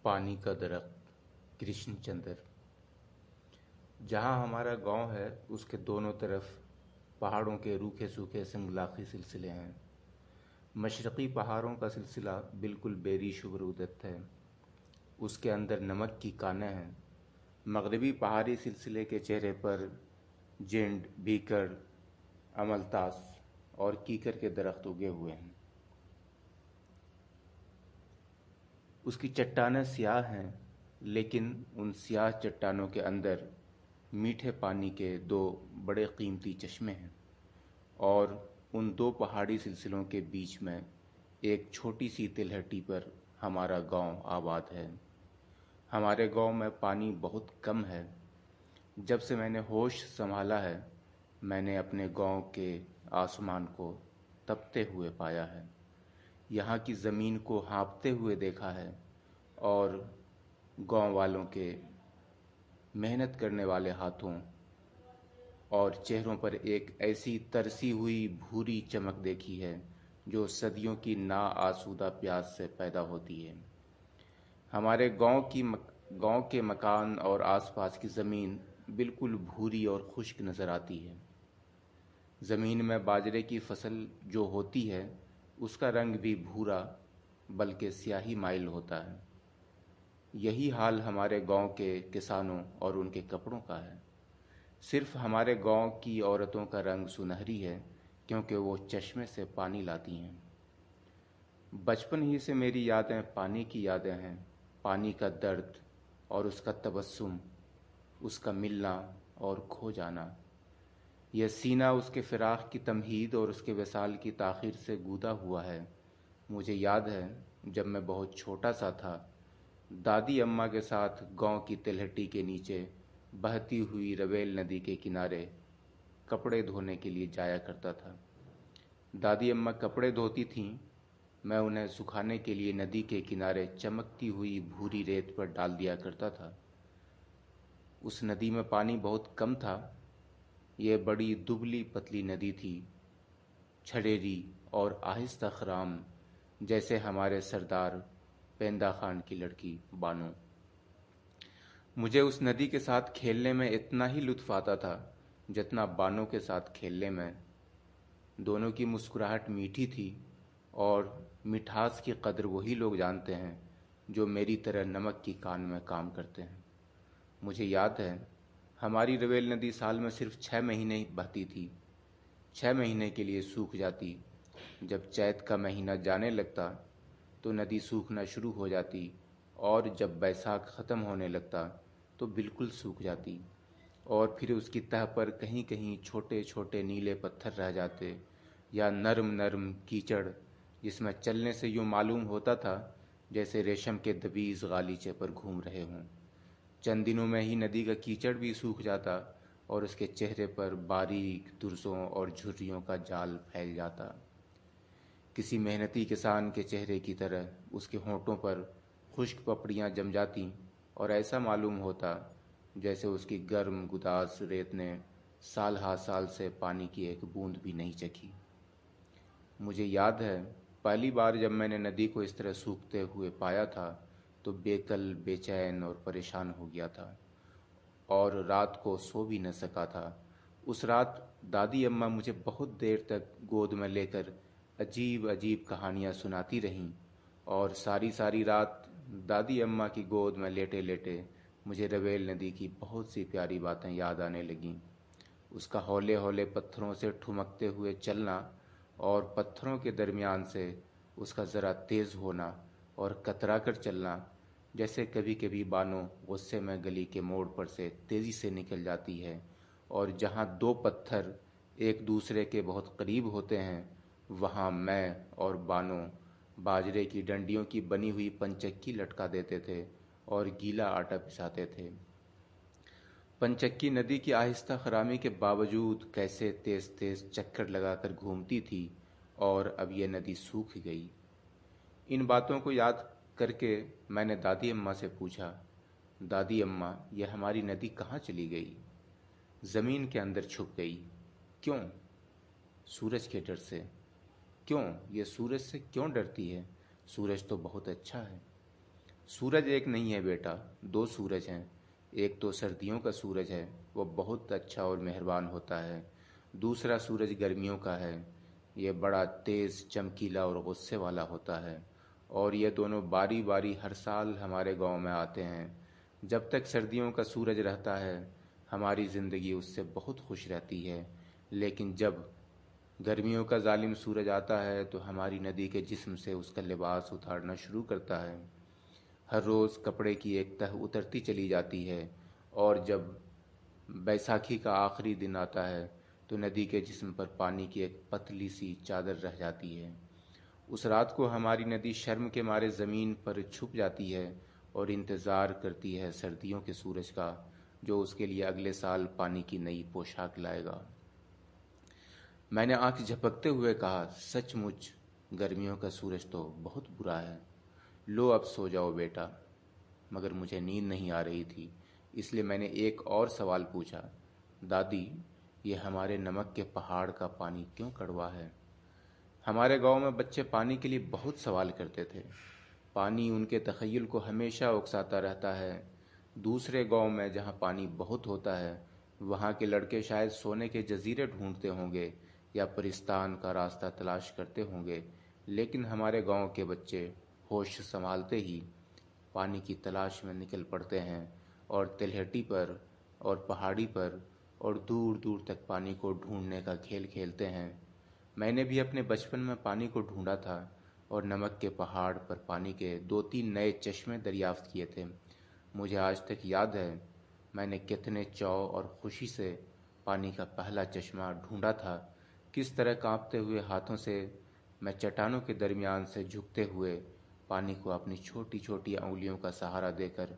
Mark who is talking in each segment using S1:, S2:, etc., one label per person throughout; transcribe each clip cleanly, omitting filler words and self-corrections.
S1: پانی کا درخت کرشن چندر۔ جہاں ہمارا گاؤں ہے اس کے دونوں طرف پہاڑوں کے روکھے سوکھے سنگلاخی سلسلے ہیں۔ مشرقی پہاڑوں کا سلسلہ بالکل بے ریش و برودت ہے، اس کے اندر نمک کی کانیں ہیں۔ مغربی پہاڑی سلسلے کے چہرے پر جینڈ، بھیکر، املتاس اور کیکر کے درخت اگے ہوئے ہیں۔ اس کی چٹانیں سیاہ ہیں، لیکن ان سیاہ چٹانوں کے اندر میٹھے پانی کے دو بڑے قیمتی چشمے ہیں، اور ان دو پہاڑی سلسلوں کے بیچ میں ایک چھوٹی سی تلہٹی پر ہمارا گاؤں آباد ہے۔ ہمارے گاؤں میں پانی بہت کم ہے۔ جب سے میں نے ہوش سنبھالا ہے، میں نے اپنے گاؤں کے آسمان کو تپتے ہوئے پایا ہے، یہاں کی زمین کو ہانپتے ہوئے دیکھا ہے، اور گاؤں والوں کے محنت کرنے والے ہاتھوں اور چہروں پر ایک ایسی ترسی ہوئی بھوری چمک دیکھی ہے جو صدیوں کی نا آسودہ پیاس سے پیدا ہوتی ہے۔ ہمارے گاؤں کے مکان اور آس پاس کی زمین بالکل بھوری اور خشک نظر آتی ہے۔ زمین میں باجرے کی فصل جو ہوتی ہے اس کا رنگ بھی بھورا بلکہ سیاہی مائل ہوتا ہے۔ یہی حال ہمارے گاؤں کے کسانوں اور ان کے کپڑوں کا ہے۔ صرف ہمارے گاؤں کی عورتوں کا رنگ سنہری ہے، کیونکہ وہ چشمے سے پانی لاتی ہیں۔ بچپن ہی سے میری یادیں پانی کی یادیں ہیں، پانی کا درد اور اس کا تبسم، اس کا ملنا اور کھو جانا۔ یہ سینہ اس کے فراق کی تمہید اور اس کے وصال کی تاخیر سے گودا ہوا ہے۔ مجھے یاد ہے جب میں بہت چھوٹا سا تھا، دادی اماں کے ساتھ گاؤں کی تلہٹی کے نیچے بہتی ہوئی رویل ندی کے کنارے کپڑے دھونے کے لیے جایا کرتا تھا۔ دادی اماں کپڑے دھوتی تھیں، میں انہیں سکھانے کے لیے ندی کے کنارے چمکتی ہوئی بھوری ریت پر ڈال دیا کرتا تھا۔ اس ندی میں پانی بہت کم تھا۔ یہ بڑی دبلی پتلی ندی تھی، چھڑیری اور آہستہ خرام، جیسے ہمارے سردار پیندہ خان کی لڑکی بانو۔ مجھے اس ندی کے ساتھ کھیلنے میں اتنا ہی لطف آتا تھا جتنا بانو کے ساتھ کھیلنے میں۔ دونوں کی مسکراہٹ میٹھی تھی، اور مٹھاس کی قدر وہی لوگ جانتے ہیں جو میری طرح نمک کی کان میں کام کرتے ہیں۔ مجھے یاد ہے ہماری رویل ندی سال میں صرف 6 مہینے ہی بہتی تھی۔ 6 مہینے کے لیے سوکھ جاتی۔ جب چیت کا مہینہ جانے لگتا تو ندی سوکھنا شروع ہو جاتی، اور جب بیساکھ ختم ہونے لگتا تو بالکل سوکھ جاتی، اور پھر اس کی تہہ پر کہیں کہیں چھوٹے چھوٹے نیلے پتھر رہ جاتے، یا نرم نرم کیچڑ جس میں چلنے سے یوں معلوم ہوتا تھا جیسے ریشم کے دبیز غالیچے پر گھوم رہے ہوں۔ چند دنوں میں ہی ندی کا کیچڑ بھی سوکھ جاتا، اور اس کے چہرے پر باریک درزوں اور جھریوں کا جال پھیل جاتا۔ کسی محنتی کسان کے چہرے کی طرح اس کے ہونٹوں پر خشک پپڑیاں جم جاتیں، اور ایسا معلوم ہوتا جیسے اس کی گرم گداز ریت نے سال ہا سال سے پانی کی ایک بوند بھی نہیں چکھی۔ مجھے یاد ہے پہلی بار جب میں نے ندی کو اس طرح سوکھتے ہوئے پایا تھا تو بے کل، بے چین اور پریشان ہو گیا تھا، اور رات کو سو بھی نہ سکا تھا۔ اس رات دادی اماں مجھے بہت دیر تک گود میں لے کر عجیب عجیب کہانیاں سناتی رہیں، اور ساری ساری رات دادی اماں کی گود میں لیٹے لیٹے مجھے رویل ندی کی بہت سی پیاری باتیں یاد آنے لگیں۔ اس کا ہولے ہولے پتھروں سے ٹھمکتے ہوئے چلنا، اور پتھروں کے درمیان سے اس کا ذرا تیز ہونا اور کترا کر چلنا، جیسے کبھی کبھی بانو غصے میں گلی کے موڑ پر سے تیزی سے نکل جاتی ہے، اور جہاں دو پتھر ایک دوسرے کے بہت قریب ہوتے ہیں وہاں میں اور بانو باجرے کی ڈنڈیوں کی بنی ہوئی پنچکی لٹکا دیتے تھے اور گیلا آٹا پساتے تھے۔ پنچکی ندی کی آہستہ خرامی کے باوجود کیسے تیز تیز چکر لگا کر گھومتی تھی، اور اب یہ ندی سوکھ گئی۔ ان باتوں کو یاد کر کے میں نے دادی اماں سے پوچھا، دادی اماں، یہ ہماری ندی کہاں چلی گئی؟ زمین کے اندر چھپ گئی۔ کیوں؟ سورج کے ڈر سے۔ کیوں؟ یہ سورج سے کیوں ڈرتی ہے؟ سورج تو بہت اچھا ہے۔ سورج ایک نہیں ہے بیٹا، دو سورج ہیں۔ ایک تو سردیوں کا سورج ہے، وہ بہت اچھا اور مہربان ہوتا ہے۔ دوسرا سورج گرمیوں کا ہے، یہ بڑا تیز، چمکیلا اور غصے والا ہوتا ہے، اور یہ دونوں باری باری ہر سال ہمارے گاؤں میں آتے ہیں۔ جب تک سردیوں کا سورج رہتا ہے ہماری زندگی اس سے بہت خوش رہتی ہے، لیکن جب گرمیوں کا ظالم سورج آتا ہے تو ہماری ندی کے جسم سے اس کا لباس اتارنا شروع کرتا ہے۔ ہر روز کپڑے کی ایک تہ اترتی چلی جاتی ہے، اور جب بیساکھی کا آخری دن آتا ہے تو ندی کے جسم پر پانی کی ایک پتلی سی چادر رہ جاتی ہے۔ اس رات کو ہماری ندی شرم کے مارے زمین پر چھپ جاتی ہے اور انتظار کرتی ہے سردیوں کے سورج کا، جو اس کے لیے اگلے سال پانی کی نئی پوشاک لائے گا۔ میں نے آنکھ جھپکتے ہوئے کہا، سچ مچ گرمیوں کا سورج تو بہت برا ہے۔ لو اب سو جاؤ بیٹا۔ مگر مجھے نیند نہیں آ رہی تھی، اس لیے میں نے ایک اور سوال پوچھا، دادی یہ ہمارے نمک کے پہاڑ کا پانی کیوں کڑوا ہے؟ ہمارے گاؤں میں بچے پانی کے لیے بہت سوال کرتے تھے۔ پانی ان کے تخیل کو ہمیشہ اکساتا رہتا ہے۔ دوسرے گاؤں میں جہاں پانی بہت ہوتا ہے وہاں کے لڑکے شاید سونے کے جزیرے ڈھونڈتے ہوں گے یا پرستان کا راستہ تلاش کرتے ہوں گے، لیکن ہمارے گاؤں کے بچے ہوش سنبھالتے ہی پانی کی تلاش میں نکل پڑتے ہیں، اور تلہٹی پر اور پہاڑی پر اور دور دور تک پانی کو ڈھونڈنے کا کھیل کھیلتے ہیں۔ میں نے بھی اپنے بچپن میں پانی کو ڈھونڈا تھا اور نمک کے پہاڑ پر پانی کے 2-3 نئے چشمے دریافت کیے تھے۔ مجھے آج تک یاد ہے میں نے کتنے چاؤ اور خوشی سے پانی کا پہلا چشمہ ڈھونڈا تھا، کس طرح کانپتے ہوئے ہاتھوں سے میں چٹانوں کے درمیان سے جھکتے ہوئے پانی کو اپنی چھوٹی چھوٹی انگلیوں کا سہارا دے کر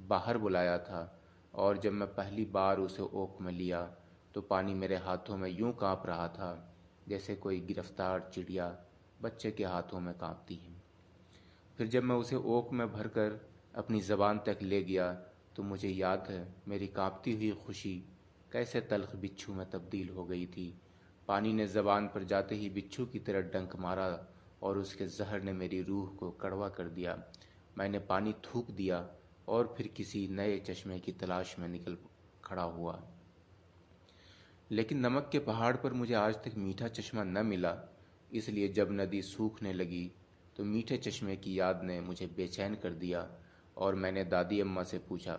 S1: باہر بلایا تھا، اور جب میں پہلی بار اسے اوک میں لیا تو پانی میرے ہاتھوں میں یوں کانپ رہا تھا جیسے کوئی گرفتار چڑیا بچے کے ہاتھوں میں کانپتی ہے۔ پھر جب میں اسے اوک میں بھر کر اپنی زبان تک لے گیا تو مجھے یاد ہے میری کانپتی ہوئی خوشی کیسے تلخ بچھو میں تبدیل ہو گئی تھی۔ پانی نے زبان پر جاتے ہی بچھو کی طرح ڈنک مارا اور اس کے زہر نے میری روح کو کڑوا کر دیا۔ میں نے پانی تھوک دیا اور پھر کسی نئے چشمے کی تلاش میں نکل کھڑا ہوا، لیکن نمک کے پہاڑ پر مجھے آج تک میٹھا چشمہ نہ ملا۔ اس لیے جب ندی سوکھنے لگی تو میٹھے چشمے کی یاد نے مجھے بے چین کر دیا، اور میں نے دادی اماں سے پوچھا،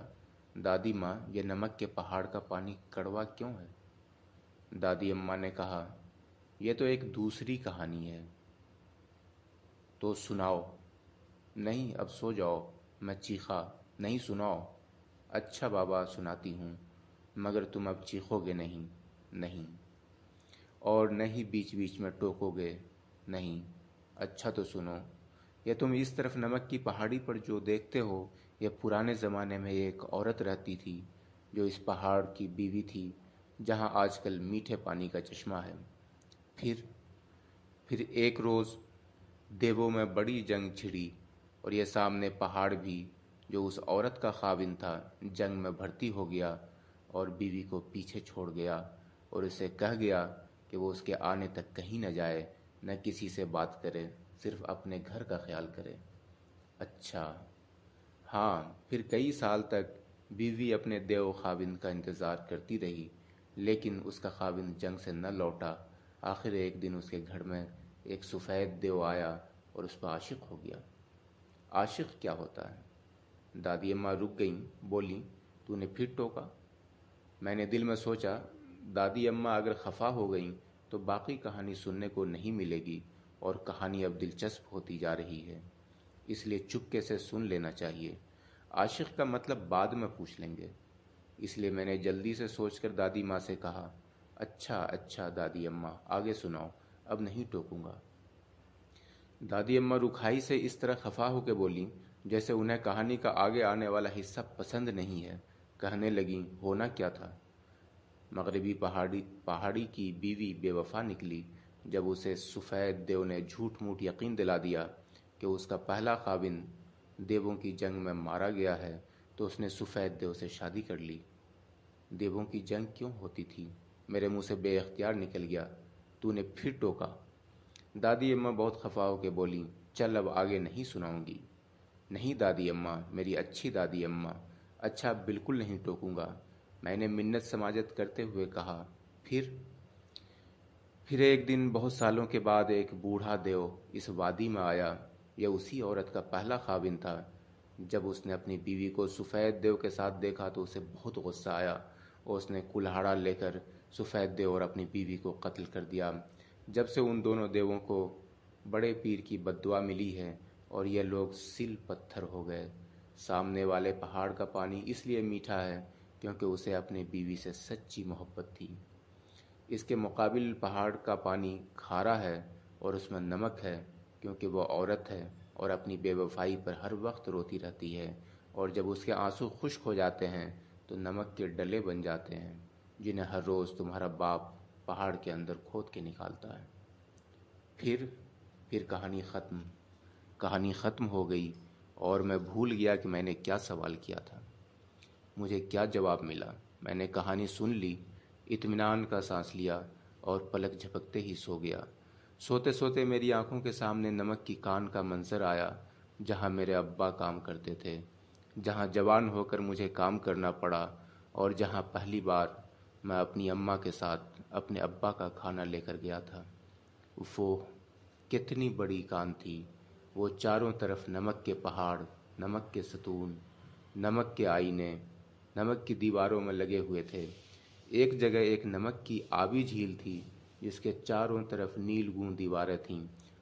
S1: دادی ماں یہ نمک کے پہاڑ کا پانی کڑوا کیوں ہے؟ دادی اماں نے کہا، یہ تو ایک دوسری کہانی ہے، تو سناؤ۔ نہیں اب سو جاؤ، میں چیخا، نہیں سناؤ۔ اچھا بابا سناتی ہوں، مگر تم اب چیخو گے نہیں؟ نہیں۔ اور نہ ہی بیچ بیچ میں ٹوکو گے؟ نہیں۔ اچھا تو سنو، یہ تم اس طرف نمک کی پہاڑی پر جو دیکھتے ہو یہ پرانے زمانے میں ایک عورت رہتی تھی جو اس پہاڑ کی بیوی تھی جہاں آج کل میٹھے پانی کا چشمہ ہے۔ پھر ایک روز دیووں میں بڑی جنگ چھڑی اور یہ سامنے پہاڑ بھی جو اس عورت کا خاوند تھا جنگ میں بھرتی ہو گیا اور بیوی کو پیچھے چھوڑ گیا اور اسے کہہ گیا کہ وہ اس کے آنے تک کہیں نہ جائے، نہ کسی سے بات کرے، صرف اپنے گھر کا خیال کرے۔ اچھا ہاں، پھر کئی سال تک بیوی اپنے دیو خاوند کا انتظار کرتی رہی، لیکن اس کا خاوند جنگ سے نہ لوٹا۔ آخر ایک دن اس کے گھر میں ایک سفید دیو آیا اور اس پر عاشق ہو گیا۔ عاشق کیا ہوتا ہے؟ دادی اماں رک گئیں، بولیں، تو نے پھر ٹوکا؟ میں نے دل میں سوچا، دادی اماں اگر خفا ہو گئیں تو باقی کہانی سننے کو نہیں ملے گی، اور کہانی اب دلچسپ ہوتی جا رہی ہے، اس لیے چپکے سے سن لینا چاہیے۔ عاشق کا مطلب بعد میں پوچھ لیں گے۔ اس لیے میں نے جلدی سے سوچ کر دادی ماں سے کہا، اچھا اچھا دادی اماں آگے سناؤ، اب نہیں ٹوکوں گا۔ دادی اماں رکھائی سے اس طرح خفا ہو کے بولیں جیسے انہیں کہانی کا آگے آنے والا حصہ پسند نہیں ہے۔ کہنے لگیں، ہونا کیا تھا؟ مغربی پہاڑی کی بیوی بے وفا نکلی جب اسے سفید دیو نے جھوٹ موٹ یقین دلا دیا کہ اس کا پہلا خاوند دیووں کی جنگ میں مارا گیا ہے، تو اس نے سفید دیو سے شادی کر لی۔ دیووں کی جنگ کیوں ہوتی تھی؟ میرے منہ سے بے اختیار نکل گیا، تو نے پھر ٹوکا؟ دادی اماں بہت خفا ہو کے بولیں، چل اب آگے نہیں سناؤں گی۔ نہیں دادی اماں، میری اچھی دادی اماں، اچھا بالکل نہیں ٹوکوں گا، میں نے منت سماجت کرتے ہوئے کہا۔ پھر ایک دن بہت سالوں کے بعد ایک بوڑھا دیو اس وادی میں آیا۔ یہ اسی عورت کا پہلا خاوند تھا۔ جب اس نے اپنی بیوی کو سفید دیو کے ساتھ دیکھا تو اسے بہت غصہ آیا اور اس نے کلہاڑا لے کر سفید دیو اور اپنی بیوی کو قتل کر دیا۔ جب سے ان دونوں دیووں کو بڑے پیر کی بددعا ملی ہے اور یہ لوگ سل پتھر ہو گئے۔ سامنے والے پہاڑ کا پانی اس لیے میٹھا ہے کیونکہ اسے اپنی بیوی سے سچی محبت تھی۔ اس کے مقابل پہاڑ کا پانی کھارا ہے اور اس میں نمک ہے کیونکہ وہ عورت ہے اور اپنی بے وفائی پر ہر وقت روتی رہتی ہے، اور جب اس کے آنسو خشک ہو جاتے ہیں تو نمک کے ڈلے بن جاتے ہیں جنہیں ہر روز تمہارا باپ پہاڑ کے اندر کھود کے نکالتا ہے۔ پھر کہانی ختم ہو گئی اور میں بھول گیا کہ میں نے کیا سوال کیا تھا، مجھے کیا جواب ملا۔ میں نے کہانی سن لی، اطمینان کا سانس لیا اور پلک جھپکتے ہی سو گیا۔ سوتے سوتے میری آنکھوں کے سامنے نمک کی کان کا منظر آیا، جہاں میرے ابا کام کرتے تھے، جہاں جوان ہو کر مجھے کام کرنا پڑا اور جہاں پہلی بار میں اپنی اماں کے ساتھ اپنے ابا کا کھانا لے کر گیا تھا۔ وہ کتنی بڑی کان تھی، وہ چاروں طرف نمک کے پہاڑ، نمک کے ستون، نمک کے آئینے، نمک کی دیواروں میں لگے ہوئے تھے۔ ایک جگہ ایک نمک کی آبی جھیل تھی جس کے چاروں طرف نیل گوں دیواریں تھیں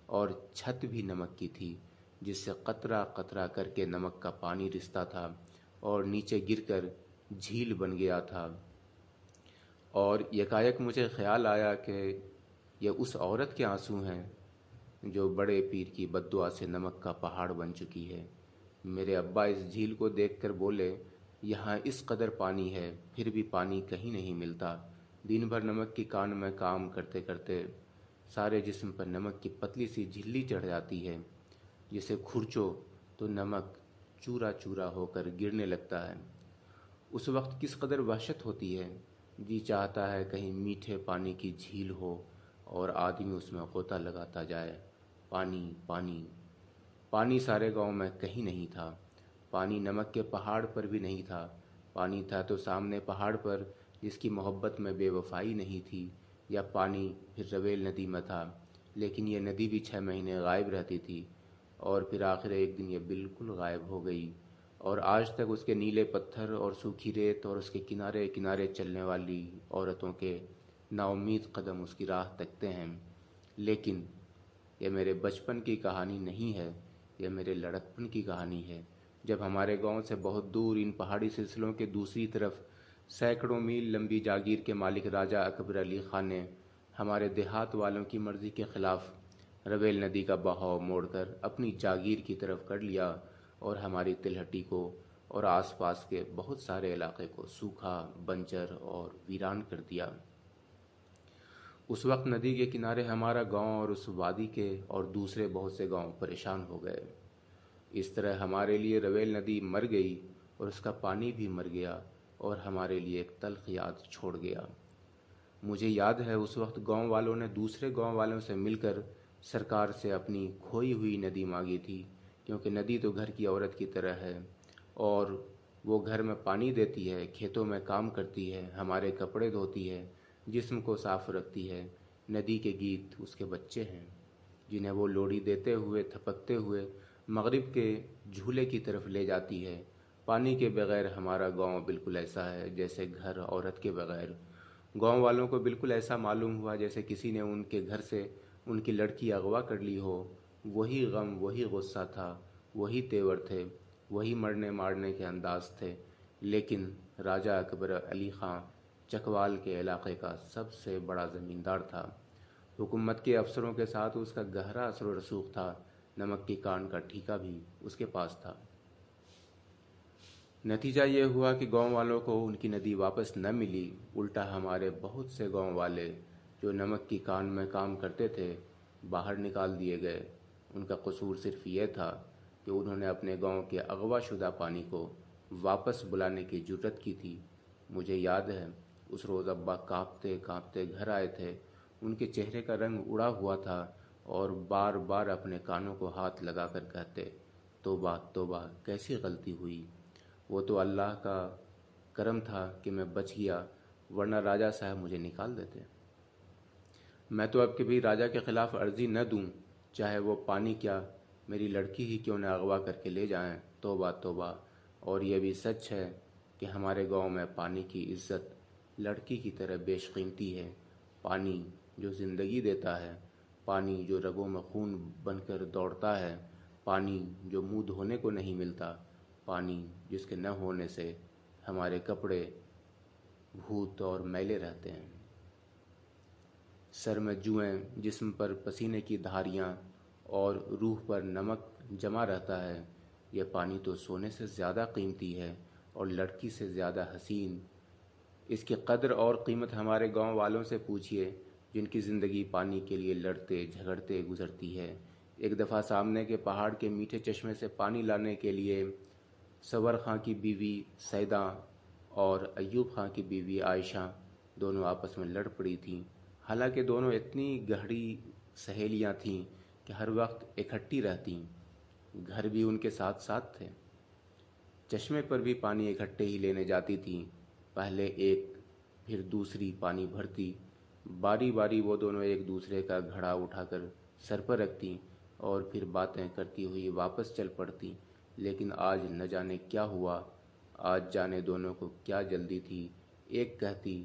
S1: اور چھت بھی نمک کی تھی جس سے قطرہ قطرہ کر کے نمک کا پانی رستا تھا اور نیچے گر کر جھیل بن گیا تھا۔ اور یکایک مجھے خیال آیا کہ یہ اس عورت کے آنسو ہیں جو بڑے پیر کی بددعا سے نمک کا پہاڑ بن چکی ہے۔ میرے ابا اس جھیل کو دیکھ کر بولے، یہاں اس قدر پانی ہے پھر بھی پانی کہیں نہیں ملتا۔ دن بھر نمک کی کان میں کام کرتے کرتے سارے جسم پر نمک کی پتلی سی جھلی چڑھ جاتی ہے، جسے کھرچو تو نمک چورا چورا ہو کر گرنے لگتا ہے۔ اس وقت کس قدر وحشت ہوتی ہے، جی چاہتا ہے کہیں میٹھے پانی کی جھیل ہو اور آدمی اس میں غوطہ لگاتا جائے۔ پانی پانی پانی سارے گاؤں میں کہیں نہیں تھا۔ پانی نمک کے پہاڑ پر بھی نہیں تھا۔ پانی تھا تو سامنے پہاڑ پر جس کی محبت میں بے وفائی نہیں تھی، یا پانی پھر رویل ندی میں تھا، لیکن یہ ندی بھی 6 مہینے غائب رہتی تھی اور پھر آخر ایک دن یہ بالکل غائب ہو گئی، اور آج تک اس کے نیلے پتھر اور سوکھی ریت اور اس کے کنارے کنارے چلنے والی عورتوں کے نا امید قدم اس کی راہ تکتے ہیں۔ لیکن یہ میرے بچپن کی کہانی نہیں ہے، یہ میرے لڑکپن کی کہانی ہے، جب ہمارے گاؤں سے بہت دور ان پہاڑی سلسلوں کے دوسری طرف سینکڑوں میل لمبی جاگیر کے مالک راجہ اکبر علی خان نے ہمارے دیہات والوں کی مرضی کے خلاف رویل ندی کا بہاؤ موڑ کر اپنی جاگیر کی طرف کر لیا اور ہماری تلہٹی کو اور آس پاس کے بہت سارے علاقے کو سوکھا، بنجر اور ویران کر دیا۔ اس وقت ندی کے کنارے ہمارا گاؤں اور اس وادی کے اور دوسرے بہت سے گاؤں پریشان ہو گئے۔ اس طرح ہمارے لیے رویل ندی مر گئی اور اس کا پانی بھی مر گیا اور ہمارے لیے ایک تلخ یاد چھوڑ گیا۔ مجھے یاد ہے اس وقت گاؤں والوں نے دوسرے گاؤں والوں سے مل کر سرکار سے اپنی کھوئی ہوئی ندی مانگی تھی، کیونکہ ندی تو گھر کی عورت کی طرح ہے اور وہ گھر میں پانی دیتی ہے، کھیتوں میں کام کرتی ہے، ہمارے کپڑے دھوتی ہے، جسم کو صاف رکھتی ہے۔ ندی کے گیت اس کے بچے ہیں جنہیں وہ لوڑی دیتے ہوئے تھپکتے ہوئے مغرب کے جھولے کی طرف لے جاتی ہے۔ پانی کے بغیر ہمارا گاؤں بالکل ایسا ہے جیسے گھر عورت کے بغیر۔ گاؤں والوں کو بالکل ایسا معلوم ہوا جیسے کسی نے ان کے گھر سے ان کی لڑکی اغوا کر لی ہو۔ وہی غم، وہی غصہ تھا، وہی تیور تھے، وہی مرنے مارنے کے انداز تھے، لیکن راجہ اکبر علی خان چکوال کے علاقے کا سب سے بڑا زمیندار تھا۔ حکومت کے افسروں کے ساتھ اس کا گہرا اثر و رسوخ تھا۔ نمک کی کان کا ٹھیکہ بھی اس کے پاس تھا۔ نتیجہ یہ ہوا کہ گاؤں والوں کو ان کی ندی واپس نہ ملی، الٹا ہمارے بہت سے گاؤں والے جو نمک کی کان میں کام کرتے تھے باہر نکال دیے گئے۔ ان کا قصور صرف یہ تھا کہ انہوں نے اپنے گاؤں کے اغوا شدہ پانی کو واپس بلانے کی جرات کی تھی۔ مجھے یاد ہے اس روز ابا کانپتے کانپتے گھر آئے تھے، ان کے چہرے کا رنگ اڑا ہوا تھا اور بار بار اپنے کانوں کو ہاتھ لگا کر کہتے، توبہ توبہ، کیسی غلطی ہوئی، وہ تو اللہ کا کرم تھا کہ میں بچ گیا، ورنہ راجہ صاحب مجھے نکال دیتے۔ میں تو اب کبھی راجہ کے خلاف عرضی نہ دوں، چاہے وہ پانی کیا میری لڑکی ہی کیوں نہ اغوا کر کے لے جائیں۔ توبہ توبہ۔ اور یہ بھی سچ ہے کہ ہمارے گاؤں میں پانی کی عزت لڑکی کی طرح بیش قیمتی ہے۔ پانی جو زندگی دیتا ہے، پانی جو رگوں میں خون بن کر دوڑتا ہے، پانی جو منہ دھونے کو نہیں ملتا، پانی جس کے نہ ہونے سے ہمارے کپڑے بھوت اور میلے رہتے ہیں، سر میں جوئیں، جسم پر پسینے کی دھاریاں اور روح پر نمک جمع رہتا ہے۔ یہ پانی تو سونے سے زیادہ قیمتی ہے اور لڑکی سے زیادہ حسین۔ اس کی قدر اور قیمت ہمارے گاؤں والوں سے پوچھئے جن کی زندگی پانی کے لیے لڑتے جھگڑتے گزرتی ہے۔ ایک دفعہ سامنے کے پہاڑ کے میٹھے چشمے سے پانی لانے کے لیے سور خاں کی بیوی سیدہ اور ایوب خاں کی بیوی عائشہ دونوں آپس میں لڑ پڑی تھیں۔ حالانکہ دونوں اتنی گہری سہیلیاں تھیں کہ ہر وقت اکٹھی رہتیں، گھر بھی ان کے ساتھ ساتھ تھے، چشمے پر بھی پانی اکٹھے ہی لینے جاتی تھیں۔ پہلے ایک پھر دوسری پانی بھرتی، باری باری وہ دونوں ایک دوسرے کا گھڑا اٹھا کر سر پر رکھتیں اور پھر باتیں کرتی ہوئی واپس چل پڑتیں۔ لیکن آج نہ جانے کیا ہوا، آج جانے دونوں کو کیا جلدی تھی۔ ایک کہتی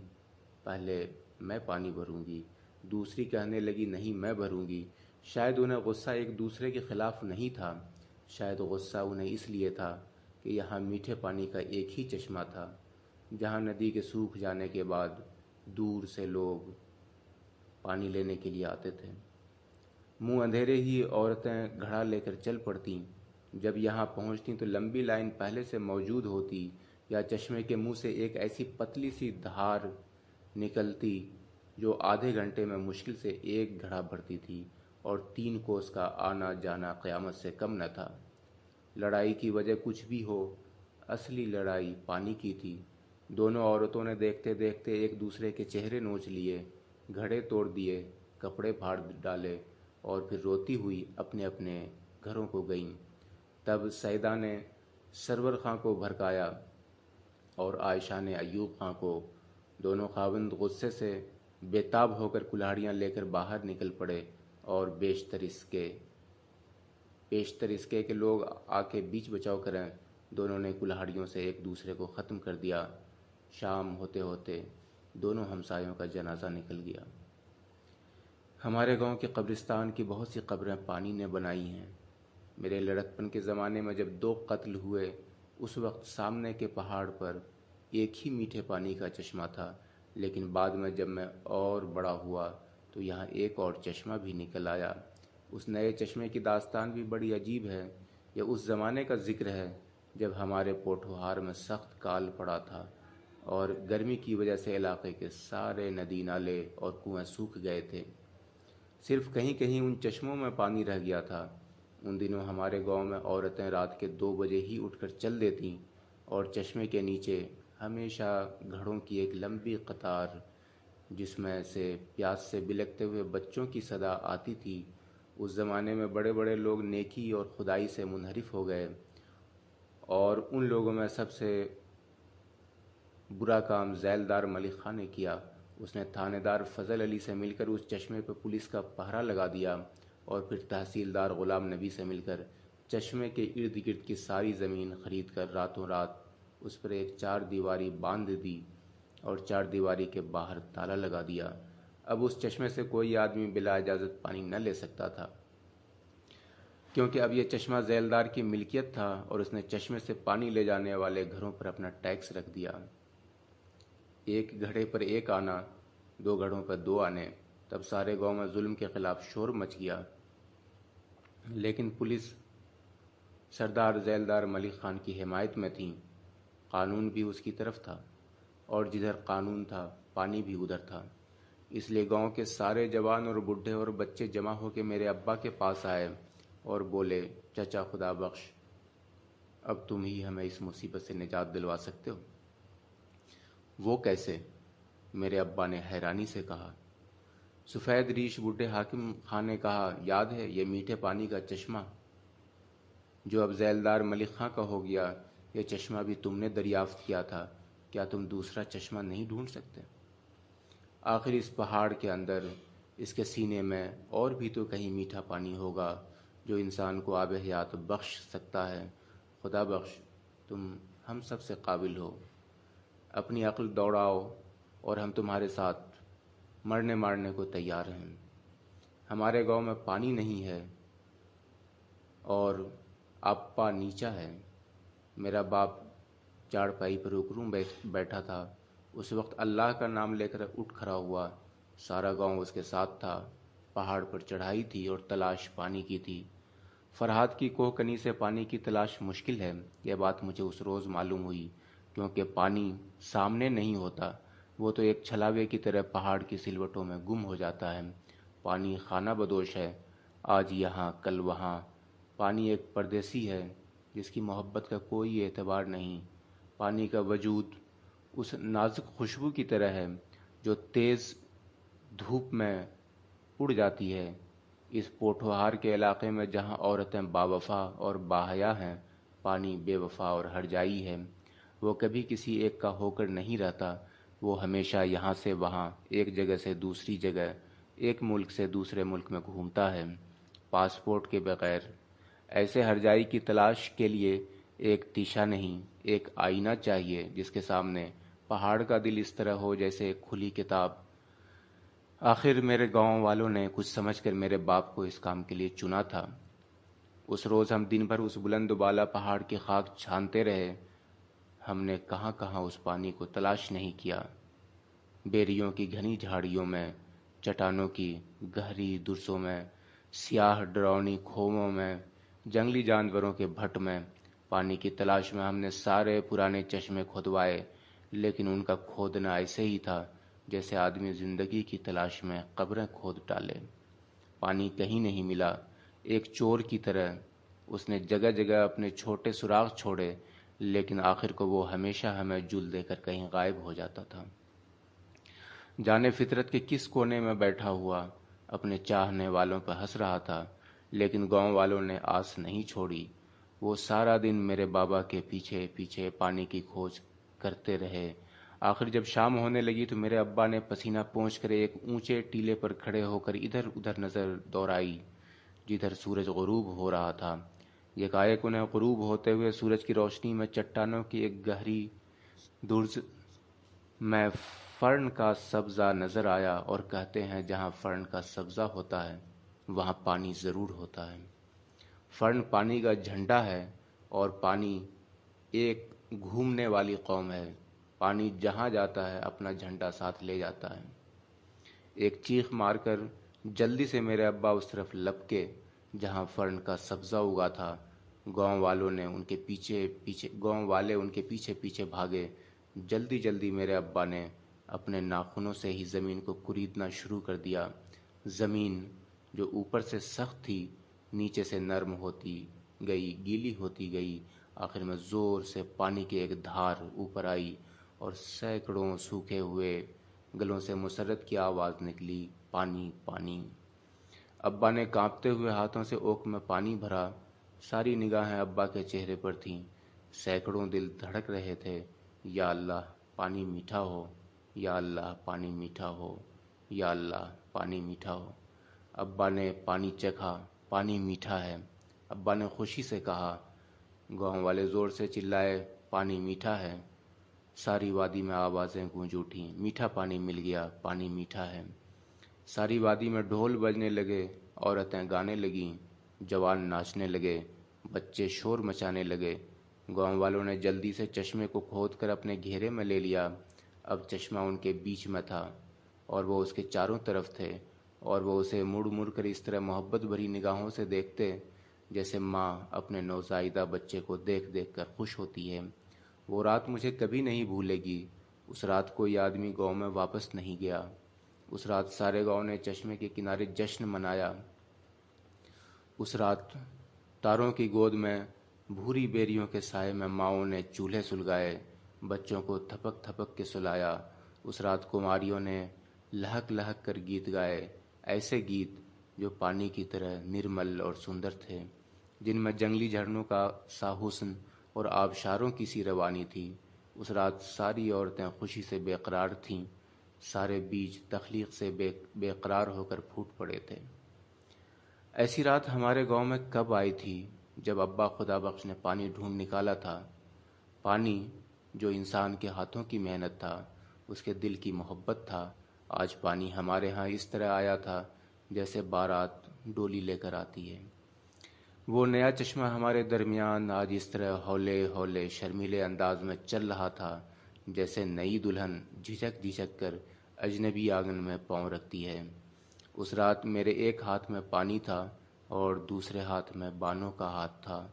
S1: پہلے میں پانی بھروں گی، دوسری کہنے لگی نہیں میں بھروں گی۔ شاید انہیں غصہ ایک دوسرے کے خلاف نہیں تھا، شاید غصہ انہیں اس لیے تھا کہ یہاں میٹھے پانی کا ایک ہی چشمہ تھا، جہاں ندی کے سوکھ جانے کے بعد دور سے لوگ پانی لینے کے لیے آتے تھے۔ منہ اندھیرے ہی عورتیں گھڑا لے کر چل پڑتیں۔ جب یہاں پہنچتیں تو لمبی لائن پہلے سے موجود ہوتی یا چشمے کے منہ سے ایک ایسی پتلی سی دھار نکلتی جو آدھے گھنٹے میں مشکل سے ایک گھڑا بھرتی تھی، اور 3 کوس کا آنا جانا قیامت سے کم نہ تھا۔ لڑائی کی وجہ کچھ بھی ہو، اصلی لڑائی پانی کی تھی۔ دونوں عورتوں نے دیکھتے دیکھتے ایک دوسرے کے چہرے نوچ لیے، گھڑے توڑ دیے، کپڑے پھاڑ ڈالے اور پھر روتی ہوئی اپنے اپنے گھروں کو گئیں۔ تب سیدہ نے سرور خاں کو بھڑکایا اور عائشہ نے ایوب خاں کو۔ دونوں خاوند غصے سے بے تاب ہو کر کلاڑیاں لے کر باہر نکل پڑے اور پیشتر اس کے کہ لوگ آ کے بیچ بچاؤ کریں، دونوں نے کلاڑیوں سے ایک دوسرے کو ختم کر دیا۔ شام ہوتے ہوتے دونوں ہمسایوں کا جنازہ نکل گیا۔ ہمارے گاؤں کے قبرستان کی بہت سی قبریں پانی نے بنائی ہیں۔ میرے لڑکپن کے زمانے میں جب 2 قتل ہوئے، اس وقت سامنے کے پہاڑ پر ایک ہی میٹھے پانی کا چشمہ تھا، لیکن بعد میں جب میں اور بڑا ہوا تو یہاں ایک اور چشمہ بھی نکل آیا۔ اس نئے چشمے کی داستان بھی بڑی عجیب ہے۔ یہ اس زمانے کا ذکر ہے جب ہمارے پوٹھوہار میں سخت کال پڑا تھا اور گرمی کی وجہ سے علاقے کے سارے ندی نالے اور کنویں سوکھ گئے تھے، صرف کہیں کہیں ان چشموں میں پانی رہ گیا تھا۔ ان دنوں ہمارے گاؤں میں عورتیں رات کے 2 بجے ہی اٹھ کر چل دیتیں اور چشمے کے نیچے ہمیشہ گھڑوں کی ایک لمبی قطار، جس میں سے پیاس سے بلکتے ہوئے بچوں کی صدا آتی تھی۔ اس زمانے میں بڑے بڑے لوگ نیکی اور خدائی سے منحرف ہو گئے، اور ان لوگوں میں سب سے برا کام ذیلدار ملک خان نے کیا۔ اس نے تھانے دار فضل علی سے مل کر اس چشمے پہ پولیس کا پہرا لگا دیا، اور پھر تحصیلدار غلام نبی سے مل کر چشمے کے ارد گرد کی ساری زمین خرید کر راتوں رات اس پر ایک 4 دیواری باندھ دی اور 4 دیواری کے باہر تالا لگا دیا۔ اب اس چشمے سے کوئی آدمی بلا اجازت پانی نہ لے سکتا تھا، کیونکہ اب یہ چشمہ ذیلدار کی ملکیت تھا، اور اس نے چشمے سے پانی لے جانے والے گھروں پر اپنا ٹیکس رکھ دیا۔ ایک گھڑے پر ایک آنا، 2 گھڑوں پر 2 آنے۔ تب سارے گاؤں میں ظلم کے خلاف شور مچ گیا، لیکن پولیس سردار ذیلدار ملک خان کی حمایت میں تھی، قانون بھی اس کی طرف تھا، اور جدھر قانون تھا پانی بھی ادھر تھا۔ اس لیے گاؤں کے سارے جوان اور بڈھے اور بچے جمع ہو کے میرے ابا کے پاس آئے اور بولے، چچا خدا بخش، اب تم ہی ہمیں اس مصیبت سے نجات دلوا سکتے ہو۔ وہ کیسے؟ میرے ابا نے حیرانی سے کہا۔ سفید ریش بڈھے حاکم خان نے کہا، یاد ہے یہ میٹھے پانی کا چشمہ؟ جو اب ذیلدار ملک خاں کا ہو گیا، یہ چشمہ بھی تم نے دریافت کیا تھا، کیا تم دوسرا چشمہ نہیں ڈھونڈ سکتے؟ آخر اس پہاڑ کے اندر، اس کے سینے میں اور بھی تو کہیں میٹھا پانی ہوگا جو انسان کو آب حیات بخش سکتا ہے۔ خدا بخش، تم ہم سب سے قابل ہو، اپنی عقل دوڑاؤ اور ہم تمہارے ساتھ مرنے مارنے کو تیار ہیں۔ ہمارے گاؤں میں پانی نہیں ہے اور آپا نیچا ہے۔ میرا باپ چارپائی پر اکڑوں بیٹھا تھا، اس وقت اللہ کا نام لے کر اٹھ کھڑا ہوا۔ سارا گاؤں اس کے ساتھ تھا۔ پہاڑ پر چڑھائی تھی اور تلاش پانی کی تھی۔ فرہاد کی کوہ کنی سے پانی کی تلاش مشکل ہے، یہ بات مجھے اس روز معلوم ہوئی، کیونکہ پانی سامنے نہیں ہوتا، وہ تو ایک چھلاوے کی طرح پہاڑ کی سلوٹوں میں گم ہو جاتا ہے۔ پانی خانہ بدوش ہے، آج یہاں کل وہاں۔ پانی ایک پردیسی ہے جس کی محبت کا کوئی اعتبار نہیں۔ پانی کا وجود اس نازک خوشبو کی طرح ہے جو تیز دھوپ میں اڑ جاتی ہے۔ اس پوٹھوہار کے علاقے میں جہاں عورتیں باوفا اور باحیا ہیں، پانی بے وفا اور ہرجائی ہے۔ وہ کبھی کسی ایک کا ہو کر نہیں رہتا، وہ ہمیشہ یہاں سے وہاں، ایک جگہ سے دوسری جگہ، ایک ملک سے دوسرے ملک میں گھومتا ہے، پاسپورٹ کے بغیر۔ ایسے ہرجائی کی تلاش کے لیے ایک تیشا نہیں، ایک آئینہ چاہیے جس کے سامنے پہاڑ کا دل اس طرح ہو جیسے ایک کھلی کتاب۔ آخر میرے گاؤں والوں نے کچھ سمجھ کر میرے باپ کو اس کام کے لیے چنا تھا۔ اس روز ہم دن بھر اس بلند و بالا پہاڑ کی خاک چھانتے رہے۔ ہم نے کہاں کہاں اس پانی کو تلاش نہیں کیا۔ بیریوں کی گھنی جھاڑیوں میں، چٹانوں کی گہری درسوں میں، سیاہ ڈراؤنی کھووں میں، جنگلی جانوروں کے بھٹ میں، پانی کی تلاش میں ہم نے سارے پرانے چشمے کھودوائے، لیکن ان کا کھودنا ایسے ہی تھا جیسے آدمی زندگی کی تلاش میں قبریں کھود ڈالے۔ پانی کہیں نہیں ملا۔ ایک چور کی طرح اس نے جگہ جگہ اپنے چھوٹے سراغ چھوڑے، لیکن آخر کو وہ ہمیشہ ہمیں جل دے کر کہیں غائب ہو جاتا تھا۔ جانے فطرت کے کس کونے میں بیٹھا ہوا اپنے چاہنے والوں پہ ہنس رہا تھا، لیکن گاؤں والوں نے آس نہیں چھوڑی۔ وہ سارا دن میرے بابا کے پیچھے پیچھے پانی کی کھوج کرتے رہے۔ آخر جب شام ہونے لگی تو میرے ابا نے پسینہ پونچھ کر ایک اونچے ٹیلے پر کھڑے ہو کر ادھر ادھر نظر دوڑائی جدھر سورج غروب ہو رہا تھا۔ یکایک انہیں غروب ہوتے ہوئے سورج کی روشنی میں چٹانوں کی ایک گہری درز میں فرن کا سبزہ نظر آیا، اور کہتے ہیں جہاں فرن کا سبزہ ہوتا ہے وہاں پانی ضرور ہوتا ہے۔ فرن پانی کا جھنڈا ہے، اور پانی ایک گھومنے والی قوم ہے۔ پانی جہاں جاتا ہے اپنا جھنڈا ساتھ لے جاتا ہے۔ ایک چیخ مار کر جلدی سے میرے ابا اس طرف لپکے جہاں فرن کا سبزہ اگا تھا۔ گاؤں والے ان کے پیچھے پیچھے بھاگے۔ جلدی جلدی میرے ابا نے اپنے ناخنوں سے ہی زمین کو کریدنا شروع کر دیا۔ زمین جو اوپر سے سخت تھی نیچے سے نرم ہوتی گئی، گیلی ہوتی گئی۔ آخر میں زور سے پانی کی ایک دھار اوپر آئی اور سینکڑوں سوکھے ہوئے گلوں سے مسرت کی آواز نکلی، پانی پانی۔ ابا نے کانپتے ہوئے ہاتھوں سے اوک میں پانی بھرا۔ ساری نگاہیں ابا کے چہرے پر تھیں۔ سینکڑوں دل دھڑک رہے تھے، یا اللہ پانی میٹھا ہو، یا اللہ پانی میٹھا ہو، یا اللہ پانی میٹھا ہو۔ ابا نے پانی چکھا، پانی میٹھا ہے۔ ابا نے خوشی سے کہا۔ گاؤں والے زور سے چلائے، پانی میٹھا ہے۔ ساری وادی میں آوازیں گونج اٹھیں، میٹھا پانی مل گیا، پانی میٹھا ہے۔ ساری وادی میں ڈھول بجنے لگے، عورتیں گانے لگیں، جوان ناچنے لگے، بچے شور مچانے لگے۔ گاؤں والوں نے جلدی سے چشمے کو کھود کر اپنے گھیرے میں لے لیا۔ اب چشمہ ان کے بیچ میں تھا اور وہ اس کے چاروں طرف تھے، اور وہ اسے مڑ مڑ کر اس طرح محبت بھری نگاہوں سے دیکھتے جیسے ماں اپنے نوزائیدہ بچے کو دیکھ دیکھ کر خوش ہوتی ہے۔ وہ رات مجھے کبھی نہیں بھولے گی۔ اس رات کوئی آدمی گاؤں میں واپس نہیں گیا۔ اس رات سارے گاؤں نے چشمے کے کنارے جشن منایا۔ اس رات تاروں کی گود میں بھوری بیریوں کے سائے میں ماؤں نے چولہے سلگائے، بچوں کو تھپک تھپک کے سلایا۔ اس رات کماریوں نے لہک لہک کر گیت گائے، ایسے گیت جو پانی کی طرح نرمل اور سندر تھے۔ جن میں جنگلی جھرنوں کا سا حسن اور آبشاروں کی سی روانی تھی۔ اس رات ساری عورتیں خوشی سے بے قرار تھیں، سارے بیج تخلیق سے بے قرار ہو کر پھوٹ پڑے تھے۔ ایسی رات ہمارے گاؤں میں کب آئی تھی جب ابا خدا بخش نے پانی ڈھونڈ نکالا تھا، پانی جو انسان کے ہاتھوں کی محنت تھا، اس کے دل کی محبت تھا۔ آج پانی ہمارے ہاں اس طرح آیا تھا جیسے بارات ڈولی لے کر آتی ہے۔ وہ نیا چشمہ ہمارے درمیان آج اس طرح ہولے ہولے شرمیلے انداز میں چل رہا تھا جیسے نئی دلہن جھجک جھجک کر اجنبی آنگن میں پاؤں رکھتی ہے۔ اس رات میرے ایک ہاتھ میں پانی تھا اور دوسرے ہاتھ میں بانو کا ہاتھ تھا،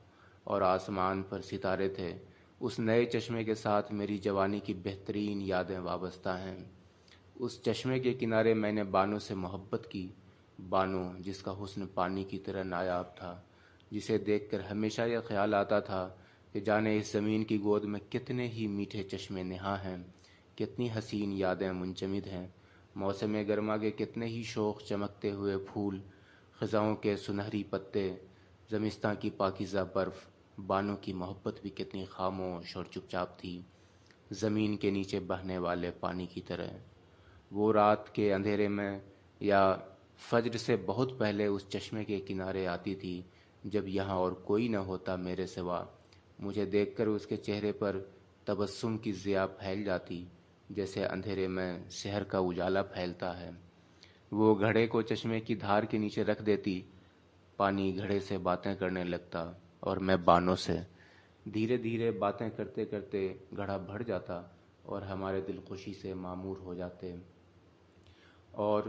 S1: اور آسمان پر ستارے تھے۔ اس نئے چشمے کے ساتھ میری جوانی کی بہترین یادیں وابستہ ہیں۔ اس چشمے کے کنارے میں نے بانو سے محبت کی، بانو جس کا حسن پانی کی طرح نایاب تھا، جسے دیکھ کر ہمیشہ یہ خیال آتا تھا کہ جانے اس زمین کی گود میں کتنے ہی میٹھے چشمے نہاں ہیں، کتنی حسین یادیں منجمد ہیں، موسم گرما کے کتنے ہی شوق چمکتے ہوئے پھول، خزاؤں کے سنہری پتے، زمستاں کی پاکیزہ برف۔ بانو کی محبت بھی کتنی خاموش اور چپ چاپ تھی، زمین کے نیچے بہنے والے پانی کی طرح۔ وہ رات کے اندھیرے میں یا فجر سے بہت پہلے اس چشمے کے کنارے آتی تھی جب یہاں اور کوئی نہ ہوتا میرے سوا۔ مجھے دیکھ کر اس کے چہرے پر تبسم کی ضیاء پھیل جاتی جیسے اندھیرے میں سحر کا اجالا پھیلتا ہے۔ وہ گھڑے کو چشمے کی دھار کے نیچے رکھ دیتی، پانی گھڑے سے باتیں کرنے لگتا اور میں بانوں سے۔ دھیرے دھیرے باتیں کرتے کرتے گھڑا بھر جاتا اور ہمارے دل خوشی سے معمور ہو جاتے، اور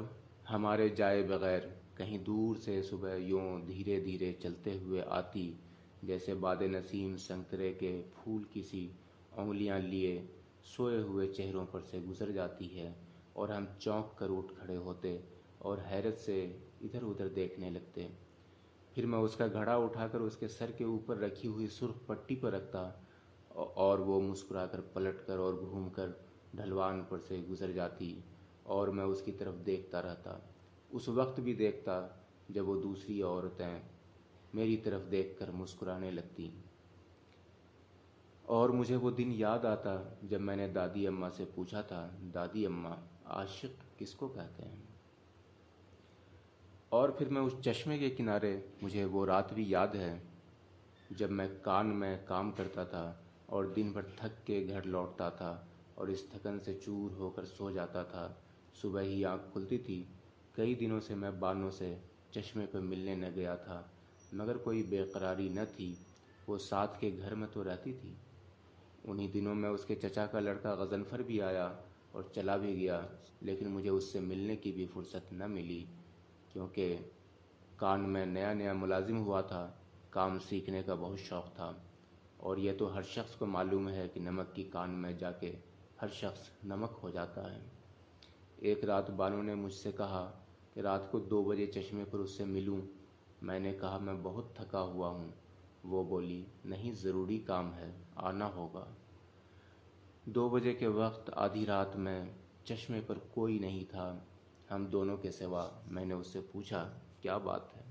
S1: ہمارے جائے بغیر کہیں دور سے صبح یوں دھیرے دھیرے چلتے ہوئے آتی جیسے باد نسیم سنترے کے پھول کی سی انگلیاں لیے سوئے ہوئے چہروں پر سے گزر جاتی ہے، اور ہم چونک کر اٹھ کھڑے ہوتے اور حیرت سے ادھر ادھر دیکھنے لگتے۔ پھر میں اس کا گھڑا اٹھا کر اس کے سر کے اوپر رکھی ہوئی سرخ پٹی پر رکھتا، اور وہ مسکرا کر پلٹ کر اور گھوم کر ڈھلوان پر سے گزر جاتی، اور میں اس کی طرف دیکھتا رہتا۔ اس وقت بھی دیکھتا جب وہ دوسری عورتیں میری طرف دیکھ کر مسکرانے لگتی، اور مجھے وہ دن یاد آتا جب میں نے دادی اماں سے پوچھا تھا، دادی اماں، عاشق کس کو کہتے ہیں؟ اور پھر میں اس چشمے کے کنارے، مجھے وہ رات بھی یاد ہے جب میں کان میں کام کرتا تھا اور دن بھر تھک کے گھر لوٹتا تھا اور اس تھکن سے چور ہو کر سو جاتا تھا۔ صبح ہی آنکھ کھلتی تھی۔ کئی دنوں سے میں بانوں سے چشمے پہ ملنے نہ گیا تھا، مگر کوئی بے قراری نہ تھی، وہ ساتھ کے گھر میں تو رہتی تھی۔ انہی دنوں میں اس کے چچا کا لڑکا غضنفر بھی آیا اور چلا بھی گیا، لیکن مجھے اس سے ملنے کی بھی فرصت نہ ملی، کیونکہ کان میں نیا نیا ملازم ہوا تھا، کام سیکھنے کا بہت شوق تھا، اور یہ تو ہر شخص کو معلوم ہے کہ نمک کی کان میں جا کے ہر شخص نمک ہو جاتا ہے۔ ایک رات بانو نے مجھ سے کہا کہ رات کو 2 بجے چشمے پر اس سے ملوں۔ میں نے کہا میں بہت تھکا ہوا ہوں۔ وہ بولی نہیں، ضروری کام ہے، آنا ہوگا۔ 2 بجے کے وقت آدھی رات میں چشمے پر کوئی نہیں تھا، ہم دونوں کے سوا۔ میں نے اس سے پوچھا کیا بات ہے؟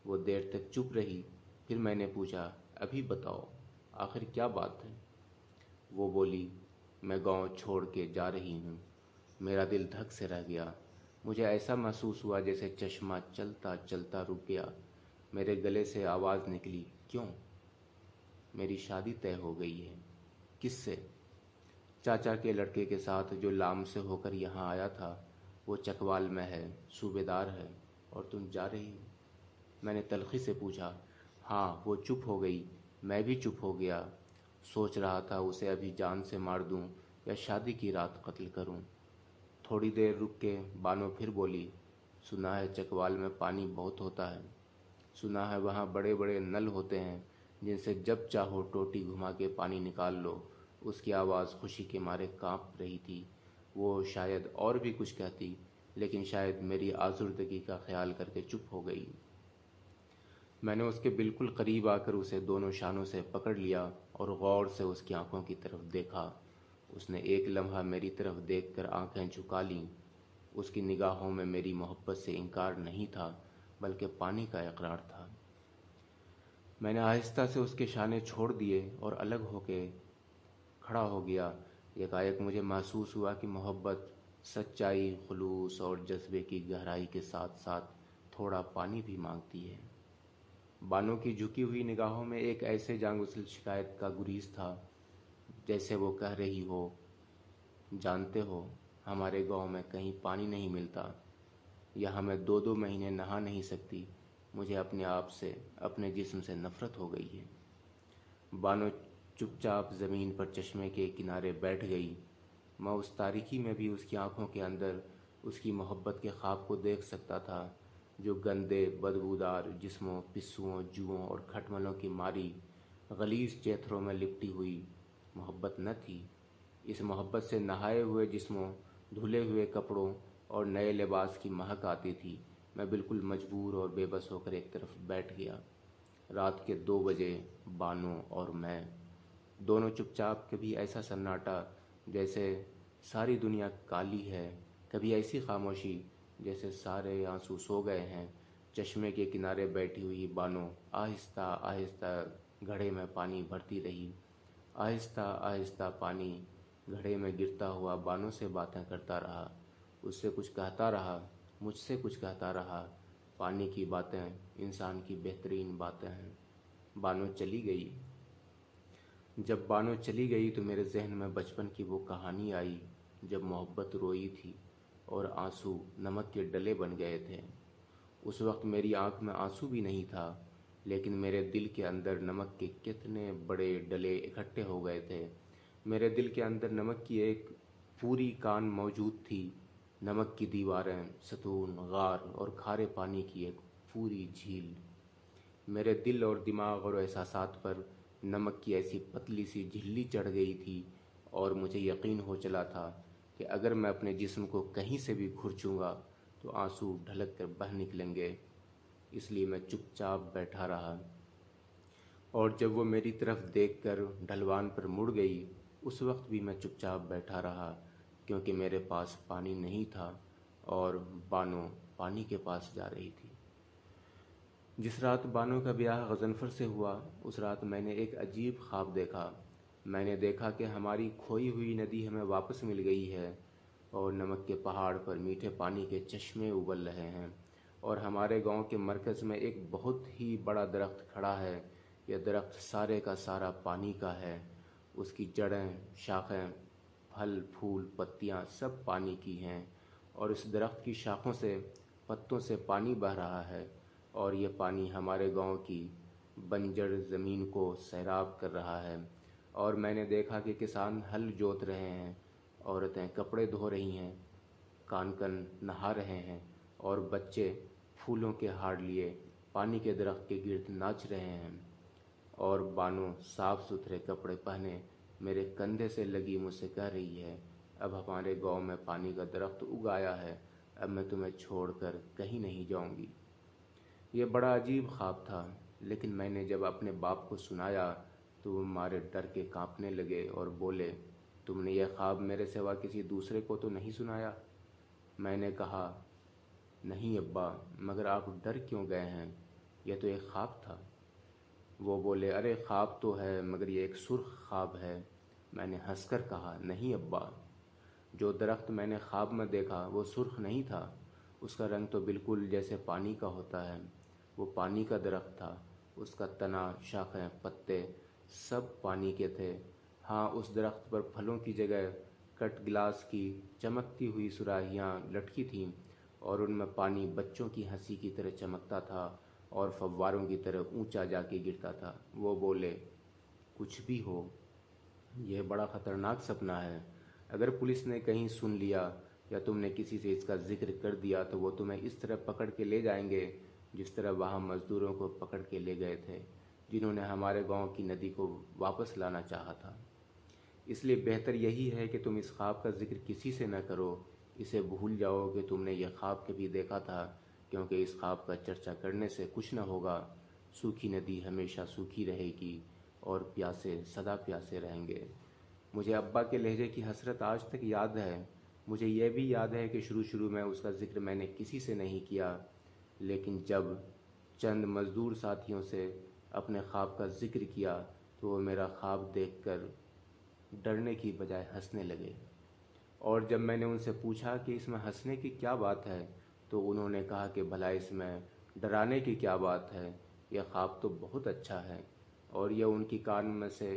S1: وہ دیر تک چپ رہی، پھر میں نے پوچھا ابھی بتاؤ، آخر کیا بات ہے؟ وہ بولی میں گاؤں چھوڑ کے جا رہی ہوں۔ میرا دل دھک سے رہ گیا، مجھے ایسا محسوس ہوا جیسے چشمہ چلتا چلتا رک گیا۔ میرے گلے سے آواز نکلی کیوں؟ میری شادی طے ہو گئی ہے۔ کس سے؟ چاچا کے لڑکے کے ساتھ جو لام سے ہو کر یہاں آیا تھا، وہ چکوال میں ہے، صوبے دار ہے، اور تم جا رہی ہو؟ میں نے تلخی سے پوچھا۔ ہاں۔ وہ چپ ہو گئی، میں بھی چپ ہو گیا، سوچ رہا تھا اسے ابھی جان سے مار دوں یا شادی کی رات قتل کروں۔ تھوڑی دیر رک کے بانو پھر بولی، سنا ہے چکوال میں پانی بہت ہوتا ہے، سنا ہے وہاں بڑے بڑے نل ہوتے ہیں جن سے جب چاہو ٹوٹی گھما کے پانی نکال لو۔ اس کی آواز خوشی کے مارے کانپ رہی تھی۔ وہ شاید اور بھی کچھ کہتی، لیکن شاید میری آزردگی کا خیال کر کے چپ ہو گئی۔ میں نے اس کے بالکل قریب آ کر اسے دونوں شانوں سے پکڑ لیا اور غور سے اس کی آنکھوں کی طرف دیکھا۔ اس نے ایک لمحہ میری طرف دیکھ کر آنکھیں جھکا لیں۔ اس کی نگاہوں میں میری محبت سے انکار نہیں تھا، بلکہ پانی کا اقرار تھا۔ میں نے آہستہ سے اس کے شانے چھوڑ دیے اور الگ ہو کے کھڑا ہو گیا۔ یکایک مجھے محسوس ہوا کہ محبت سچائی، خلوص اور جذبے کی گہرائی کے ساتھ ساتھ تھوڑا پانی بھی مانگتی ہے۔ بانو کی جھکی ہوئی نگاہوں میں ایک ایسے جانگزل شکایت کا گریز تھا، جیسے وہ کہہ رہی ہو، جانتے ہو ہمارے گاؤں میں کہیں پانی نہیں ملتا، یہاں میں 2 مہینے نہا نہیں سکتی، مجھے اپنے آپ سے، اپنے جسم سے نفرت ہو گئی ہے۔ بانو چپ چاپ زمین پر چشمے کے کنارے بیٹھ گئی۔ میں اس تاریکی میں بھی اس کی آنکھوں کے اندر اس کی محبت کے خواب کو دیکھ سکتا تھا، جو گندے بدبودار جسموں، پسوؤں، جوؤں اور کھٹملوں کی ماری غلیظ چیتھروں میں لپٹی ہوئی محبت نہ تھی۔ اس محبت سے نہائے ہوئے جسموں، دھلے ہوئے کپڑوں اور نئے لباس کی مہک آتی تھی۔ میں بالکل مجبور اور بے بس ہو کر ایک طرف بیٹھ گیا۔ رات کے 2 بجے بانو اور میں دونوں چپ چاپ، کبھی ایسا سناٹا جیسے ساری دنیا کالی ہے، کبھی ایسی خاموشی جیسے سارے آنسو سو گئے ہیں۔ چشمے کے کنارے بیٹھی ہوئی بانو آہستہ آہستہ گھڑے میں پانی بھرتی رہی۔ آہستہ آہستہ پانی گھڑے میں گرتا ہوا بانو سے باتیں کرتا رہا، اس سے کچھ کہتا رہا، مجھ سے کچھ کہتا رہا۔ پانی کی باتیں انسان کی بہترین باتیں ہیں۔ بانو چلی گئی۔ جب بانو چلی گئی تو میرے ذہن میں بچپن کی وہ کہانی آئی جب محبت روئی تھی اور آنسو نمک کے ڈلے بن گئے تھے۔ اس وقت میری آنکھ میں آنسو بھی نہیں تھا، لیکن میرے دل کے اندر نمک کے کتنے بڑے ڈلے اکٹھے ہو گئے تھے۔ میرے دل کے اندر نمک کی ایک پوری کان موجود تھی، نمک کی دیواریں، ستون، غار اور کھارے پانی کی ایک پوری جھیل۔ میرے دل اور دماغ اور احساسات پر نمک کی ایسی پتلی سی جھلی چڑھ گئی تھی، اور مجھے یقین ہو چلا تھا کہ اگر میں اپنے جسم کو کہیں سے بھی کھرچوں گا تو آنسو ڈھلک کر بہہ نکلیں گے۔ اس لیے میں چپ چاپ بیٹھا رہا، اور جب وہ میری طرف دیکھ کر ڈھلوان پر مڑ گئی، اس وقت بھی میں چپ چاپ بیٹھا رہا، کیونکہ میرے پاس پانی نہیں تھا اور بانو پانی کے پاس جا رہی تھی۔ جس رات بانو کا بیاہ غضنفر سے ہوا، اس رات میں نے ایک عجیب خواب دیکھا۔ میں نے دیکھا کہ ہماری کھوئی ہوئی ندی ہمیں واپس مل گئی ہے، اور نمک کے پہاڑ پر میٹھے پانی کے چشمے ابل رہے ہیں، اور ہمارے گاؤں کے مرکز میں ایک بہت ہی بڑا درخت کھڑا ہے۔ یہ درخت سارے کا سارا پانی کا ہے، اس کی جڑیں، شاخیں، پھل، پھول، پتیاں سب پانی کی ہیں، اور اس درخت کی شاخوں سے، پتوں سے پانی بہہ رہا ہے، اور یہ پانی ہمارے گاؤں کی بنجر زمین کو سیراب کر رہا ہے۔ اور میں نے دیکھا کہ کسان ہل جوت رہے ہیں، عورتیں کپڑے دھو رہی ہیں، کان کن نہا رہے ہیں، اور بچے پھولوں کے ہار لیے پانی کے درخت کے گرد ناچ رہے ہیں۔ اور بانو صاف ستھرے کپڑے پہنے میرے کندھے سے لگی مجھ سے کہہ رہی ہے، اب ہمارے گاؤں میں پانی کا درخت اگ آیا ہے، اب میں تمہیں چھوڑ کر کہیں نہیں جاؤں گی۔ یہ بڑا عجیب خواب تھا، لیکن میں نے جب اپنے باپ کو سنایا تو وہ مارے ڈر کے کانپنے لگے اور بولے، تم نے یہ خواب میرے سوا کسی دوسرے کو تو نہیں سنایا؟ میں نے کہا، نہیں ابا، مگر آپ ڈر کیوں گئے ہیں؟ یہ تو ایک خواب تھا۔ وہ بولے، ارے خواب تو ہے، مگر یہ ایک سرخ خواب ہے۔ میں نے ہنس کر کہا، نہیں ابا، جو درخت میں نے خواب میں دیکھا وہ سرخ نہیں تھا، اس کا رنگ تو بالکل جیسے پانی کا ہوتا ہے۔ وہ پانی کا درخت تھا، اس کا تنا، شاخیں، پتے سب پانی کے تھے۔ ہاں، اس درخت پر پھلوں کی جگہ کٹ گلاس کی چمکتی ہوئی سراہیاں لٹکی تھیں، اور ان میں پانی بچوں کی ہنسی کی طرح چمکتا تھا اور فواروں کی طرح اونچا جا کے گرتا تھا۔ وہ بولے، کچھ بھی ہو، یہ بڑا خطرناک سپنا ہے۔ اگر پولیس نے کہیں سن لیا یا تم نے کسی سے اس کا ذکر کر دیا تو وہ تمہیں اس طرح پکڑ کے لے جائیں گے جس طرح وہاں مزدوروں کو پکڑ کے لے گئے تھے، جنہوں نے ہمارے گاؤں کی ندی کو واپس لانا چاہا تھا۔ اس لیے بہتر یہی ہے کہ تم اس خواب کا ذکر کسی سے نہ کرو، اسے بھول جاؤ کہ تم نے یہ خواب کبھی دیکھا تھا، کیونکہ اس خواب کا چرچا کرنے سے کچھ نہ ہوگا۔ سوکھی ندی ہمیشہ سوکھی رہے گی اور پیاسے سدا پیاسے رہیں گے۔ مجھے ابا کے لہجے کی حسرت آج تک یاد ہے۔ مجھے یہ بھی یاد ہے کہ شروع میں اس کا ذکر میں نے کسی سے نہیں کیا، لیکن جب چند مزدور ساتھیوں سے اپنے خواب کا ذکر کیا تو وہ میرا خواب دیکھ کر ڈرنے کی بجائے ہنسنے لگے، اور جب میں نے ان سے پوچھا کہ اس میں ہنسنے کی کیا بات ہے تو انہوں نے کہا کہ بھلا اس میں ڈرانے کی کیا بات ہے، یہ خواب تو بہت اچھا ہے اور یہ ان کی کان میں سے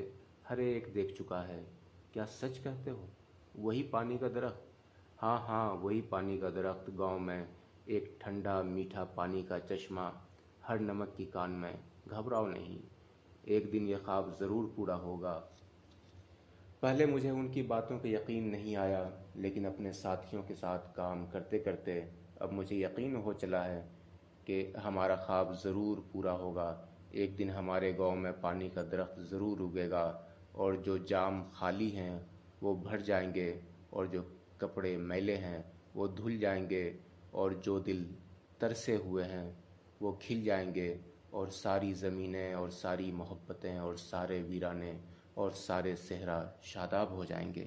S1: ہر ایک دیکھ چکا ہے۔ کیا سچ کہتے ہو؟ وہی پانی کا درخت؟ ہاں ہاں، وہی پانی کا درخت، گاؤں میں ایک ٹھنڈا میٹھا پانی کا چشمہ، ہر نمک کی کان میں۔ گھبراؤ نہیں، ایک دن یہ خواب ضرور پورا ہوگا۔ پہلے مجھے ان کی باتوں پہ یقین نہیں آیا، لیکن اپنے ساتھیوں کے ساتھ کام کرتے کرتے اب مجھے یقین ہو چلا ہے کہ ہمارا خواب ضرور پورا ہوگا۔ ایک دن ہمارے گاؤں میں پانی کا درخت ضرور اگے گا، اور جو جام خالی ہیں وہ بھر جائیں گے، اور جو کپڑے میلے ہیں وہ دھل جائیں گے، اور جو دل ترسے ہوئے ہیں وہ کھل جائیں گے، اور ساری زمینیں اور ساری محبتیں اور سارے ویرانے اور سارے صحرا شاداب ہو جائیں گے۔